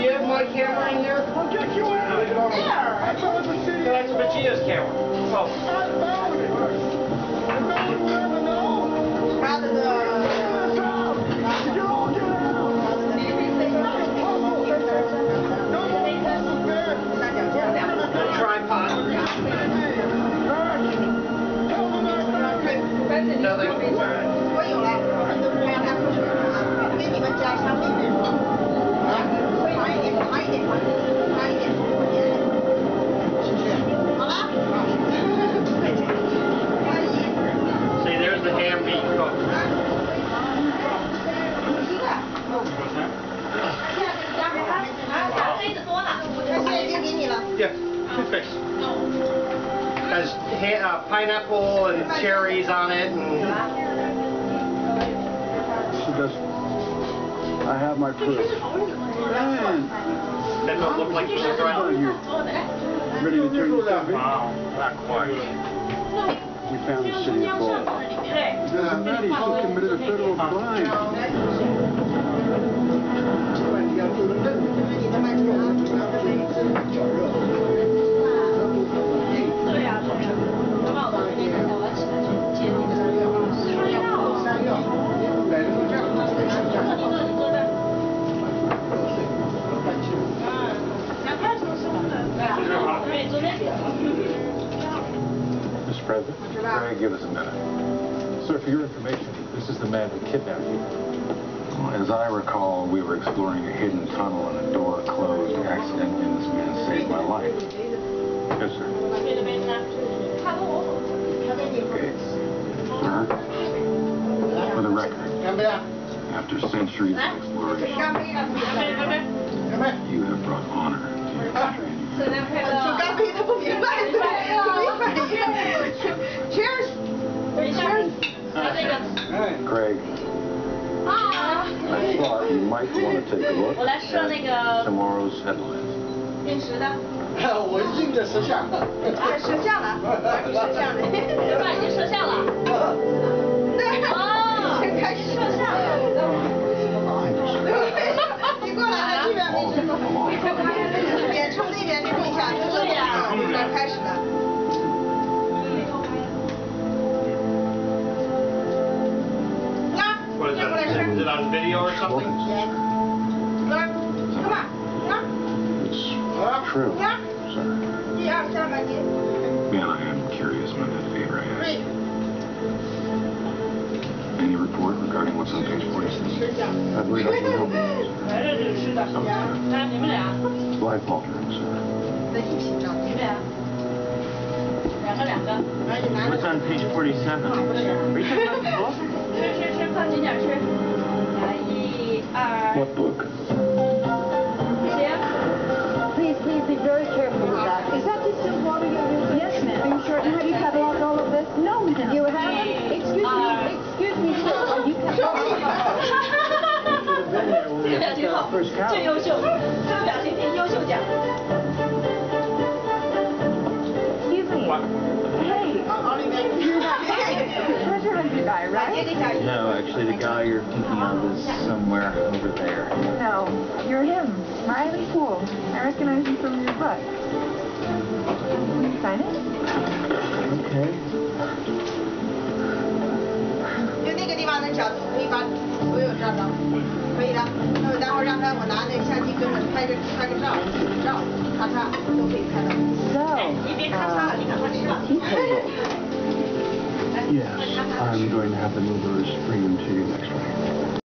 you have my camera in there? I'll get you out of there. I thought it was city. That's Machia's camera. Oh. I found it. And no one will ever know. Rather Get us out. You all get out. No more puzzle bed. Tripod. Tell them I'm Nothing. 我有了，让他不水啊，给你们加上那个，长一点，长一点，长一点，好了。See, there's the ham being cooked. Yeah, toothpaste. Has pineapple and cherries on it, and She does. I have my proof. Man, that don't look like what bread. are you? Ready to turn yourself in? Wow, not quite. We found the city of gold. It doesn't matter. You still committed a federal crime. Mr. President, may I give us a minute? Sir, for your information, this is the man who kidnapped you. Well, as I recall, we were exploring a hidden tunnel and a door closed accidentally, and this man saved my life. Yes, sir. Okay. Sir, for the record, after centuries of exploration, you have brought honor to your country and your 说干杯他不明白，对，没反应。Cheers。Greg, I thought you might want to take a look at tomorrow's headlines. 我印着摄像。摄像了，摄像了。已经摄像了。对。哦，开始摄像了。你过来了，这边没什么。脸冲那边冲一下，对呀，开始了。What is that? Is it on video or something? Come on. It's true, sir. 1、2、3个你。 Man, I am curious about that favor I asked. Any report regarding what's on page 46? I believe I can help you. Life altering, sir. ？What's on page 47? Are you talking about the book? 吃，放紧点吃。1、2。 What book? Please be very careful with that. Is that distilled water you're using? Yes, ma'am. Are you sure? And have you cataloged all of this? No, ma'am. You haven't? Excuse me, sir. Are you cataloged? 这个表情好，最优秀，这个表情挺优秀奖。Excuse me. Hey. Treasure hunter guy, right? No, actually, the guy you're thinking of is somewhere over there. No, you're him. Riley Poole. I recognize you from your book. Can you sign it? Okay. 就那个地方的角度可以把所有照到，可以的。那我待会儿让他我拿那个相机跟着拍个照，咔嚓都可以拍到。 So, 你别咔嚓了，你赶快吃吧。 Yes, I'm going to have the movers bring them to you next week.